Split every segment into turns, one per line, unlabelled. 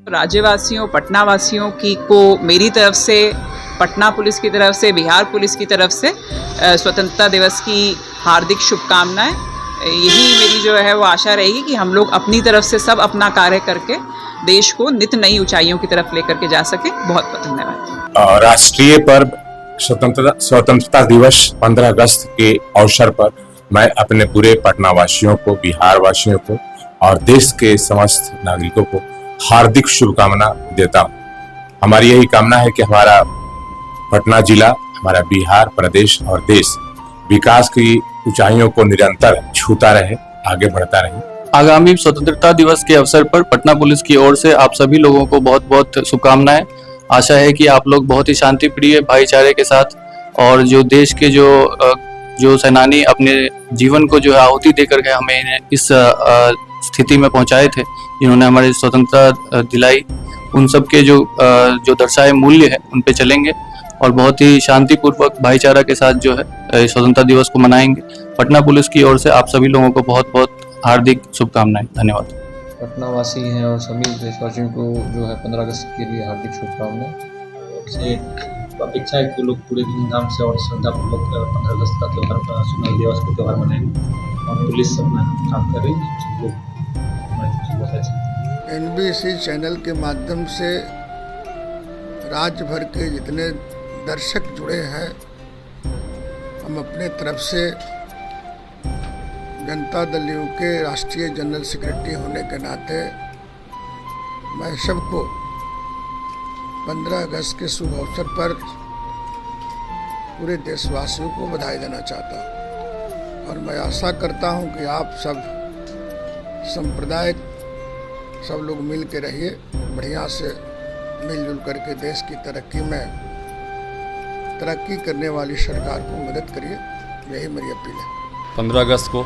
राज्यवासियों, पटना वासियों की को मेरी तरफ से, पटना पुलिस की तरफ से, बिहार पुलिस की तरफ से स्वतंत्रता दिवस की हार्दिक शुभकामनाएं। यही मेरी जो है वो आशा रहेगी कि हम लोग अपनी तरफ से सब अपना कार्य करके देश को नित नई ऊंचाइयों की तरफ लेकर के जा सके। बहुत बहुत धन्यवाद।
राष्ट्रीय पर्व स्वतंत्रता दिवस 15 अगस्त के अवसर पर मैं अपने पूरे पटना वासियों को, बिहार वासियों को और देश के समस्त नागरिकों को हार्दिक शुभकामना देता हूँ। हमारी यही कामना है कि हमारा पटना जिला, हमारा बिहार प्रदेश और देश विकास की ऊंचाइयों को निरंतर छूता रहे, आगे बढ़ता रहे।
आगामी स्वतंत्रता दिवस के अवसर पर पटना पुलिस की ओर से आप सभी लोगों को बहुत बहुत शुभकामनाएं। आशा है कि आप लोग बहुत ही शांति प्रिय, भाईचारे के साथ और जो देश के जो सेनानी अपने जीवन को जो है आहुति देकर के हमें इस स्थिति में पहुंचाए थे, जिन्होंने हमारी स्वतंत्रता दिलाई, उन सब के जो दर्शाए मूल्य है उन पे चलेंगे और बहुत ही शांतिपूर्वक भाईचारा के साथ जो है स्वतंत्रता दिवस को मनाएंगे। पटना पुलिस की ओर से आप सभी लोगों को बहुत बहुत हार्दिक शुभकामनाएं। धन्यवाद।
पटना वासी हैं और सभी देशवासियों को जो है 15 अगस्त के लिए हार्दिक शुभकामनाएं।
से अपेक्षा है कि लोग पूरे धूमधाम से और श्रद्धापूर्वक 15 अगस्त का त्यौहार, स्वतंत्रता दिवस का त्यौहार मनाएंगे और पुलिस अपना काम कर रही है।
NBC चैनल के माध्यम से राज्य भर के जितने दर्शक जुड़े हैं, हम अपने तरफ से जनता दल यू के राष्ट्रीय जनरल सेक्रेटरी होने के नाते मैं सबको 15 अगस्त के शुभ अवसर पर पूरे देशवासियों को बधाई देना चाहता हूँ और मैं आशा करता हूँ कि आप सब सांप्रदायिक सब लोग मिल के रहिए, बढ़िया से मिलजुल करके देश की तरक्की करने वाली सरकार को मदद करिए। यही मेरी अपील है।
15 अगस्त को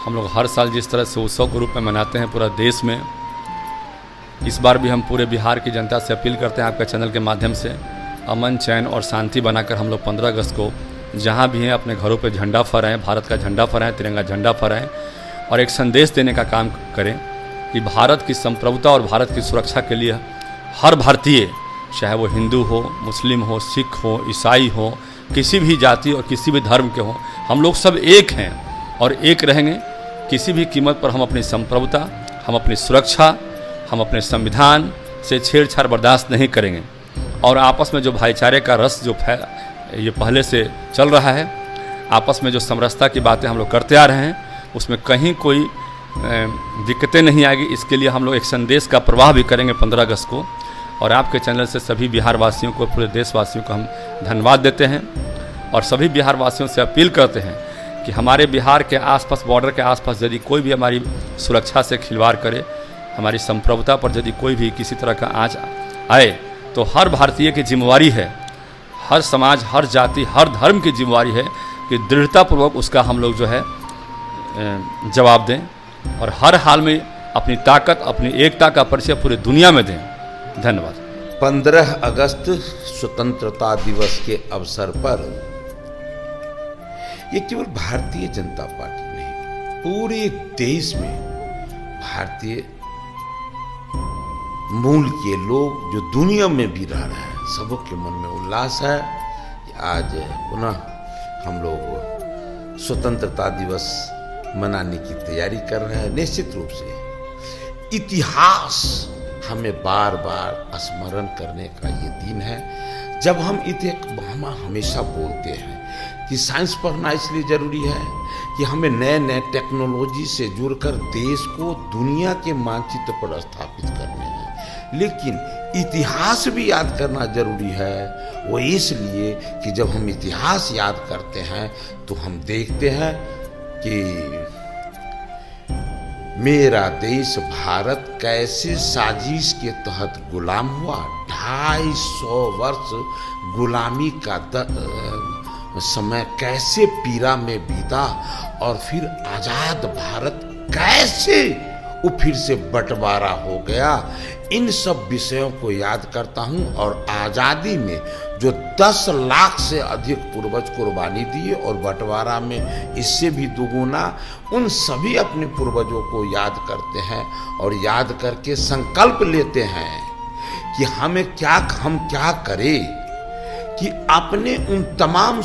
हम लोग हर साल जिस तरह से उत्सव के रूप में मनाते हैं पूरा देश में, इस बार भी हम पूरे बिहार की जनता से अपील करते हैं आपके चैनल के माध्यम से, अमन, चैन और शांति बनाकर हम लोग 15 अगस्त को जहाँ भी हैं अपने घरों पे झंडा फहराएं, भारत का झंडा फहराएं, तिरंगा झंडा फहराएं और एक संदेश देने का काम करें कि भारत की संप्रभुता और भारत की सुरक्षा के लिए हर भारतीय, चाहे वो हिंदू हो, मुस्लिम हो, सिख हो, ईसाई हो, किसी भी जाति और किसी भी धर्म के हों, हम लोग सब एक हैं और एक रहेंगे। किसी भी कीमत पर हम अपनी संप्रभुता, हम अपनी सुरक्षा, हम अपने संविधान से छेड़छाड़ बर्दाश्त नहीं करेंगे। और आपस में जो भाईचारे का रस जो ये पहले से चल रहा है, आपस में जो समरसता की बातें हम लोग करते आ रहे हैं, उसमें कहीं कोई दिक्कतें नहीं आएगी। इसके लिए हम लोग एक संदेश का प्रवाह भी करेंगे 15 अगस्त को। और आपके चैनल से सभी बिहार वासियों को, पूरे देशवासियों को हम धन्यवाद देते हैं और सभी बिहार वासियों से अपील करते हैं कि हमारे बिहार के आसपास, बॉर्डर के आसपास यदि कोई भी हमारी सुरक्षा से खिलवाड़ करे, हमारी संप्रभुता पर यदि कोई भी किसी तरह का आँच आए, तो हर भारतीय की जिम्मेवारी है, हर समाज, हर जाति, हर धर्म की जिम्मेवारी है कि दृढ़तापूर्वक उसका हम लोग जो है जवाब दें और हर हाल में अपनी ताकत, अपनी एकता का परिचय पूरी दुनिया में दें। धन्यवाद।
15 अगस्त स्वतंत्रता दिवस के अवसर पर ये केवल भारतीय जनता पार्टी नहीं, पूरे देश में भारतीय मूल के लोग जो दुनिया में भी रह रहे हैं, सबके मन में उल्लास है कि आज पुनः हम लोग स्वतंत्रता दिवस मनाने की तैयारी कर रहे हैं। निश्चित रूप से इतिहास हमें बार बार स्मरण करने का ये दिन है। जब हम हमेशा बोलते हैं कि साइंस पढ़ना इसलिए जरूरी है कि हमें नए नए टेक्नोलॉजी से जुड़कर देश को दुनिया के मानचित्र पर स्थापित करने हैं, लेकिन इतिहास भी याद करना जरूरी है। वो इसलिए कि जब हम इतिहास याद करते हैं तो हम देखते हैं कि मेरा देश भारत कैसे साजिश के तहत गुलाम हुआ, 250 वर्ष गुलामी का समय कैसे पीड़ा में बीता और फिर आजाद भारत कैसे वो फिर से बंटवारा हो गया। इन सब विषयों को याद करता हूं और आज़ादी में जो 10 लाख से अधिक पूर्वज कुर्बानी दिए और बंटवारा में इससे भी दुगुना, उन सभी अपने पूर्वजों को याद करते हैं और याद करके संकल्प लेते हैं कि हम क्या करें कि अपने उन तमाम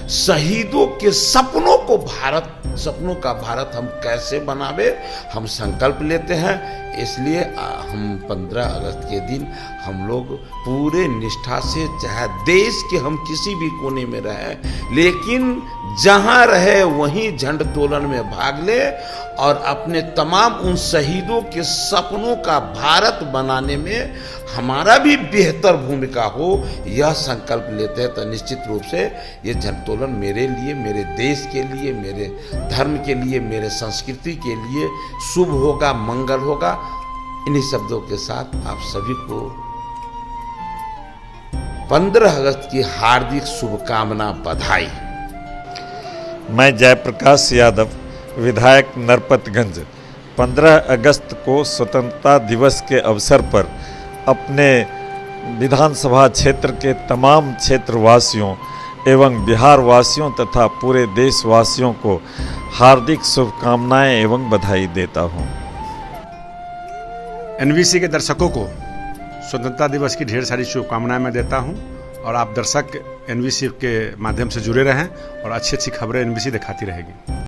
शहीदों के सपनों का भारत हम कैसे बनावे, हम संकल्प लेते हैं। इसलिए हम 15 अगस्त के दिन हम लोग पूरे निष्ठा से, चाहे देश के हम किसी भी कोने में रहें, लेकिन जहां रहे वहीं झंडोत्तोलन में भाग ले और अपने तमाम उन शहीदों के सपनों का भारत बनाने में हमारा भी बेहतर भूमिका हो, यह संकल्प लेते हैं। तो निश्चित रूप से ये झंडोत्तोलन मेरे लिए, मेरे देश के लिए, मेरे धर्म के लिए, मेरे संस्कृति के लिए शुभ होगा, मंगल होगा। इन्हीं शब्दों के साथ आप सभी को 15 अगस्त की हार्दिक शुभकामना, बधाई।
मैं जयप्रकाश यादव, विधायक नरपतगंज, 15 अगस्त को स्वतंत्रता दिवस के अवसर पर अपने विधानसभा क्षेत्र के तमाम क्षेत्रवासियों एवं बिहार वासियों तथा पूरे देशवासियों को हार्दिक शुभकामनाएं एवं बधाई देता हूं।
एनवीसी के दर्शकों को स्वतंत्रता दिवस की ढेर सारी शुभकामनाएं मैं देता हूं और आप दर्शक एनवीसी के माध्यम से जुड़े रहें और अच्छी खबरें एनवीसी दिखाती रहेगी।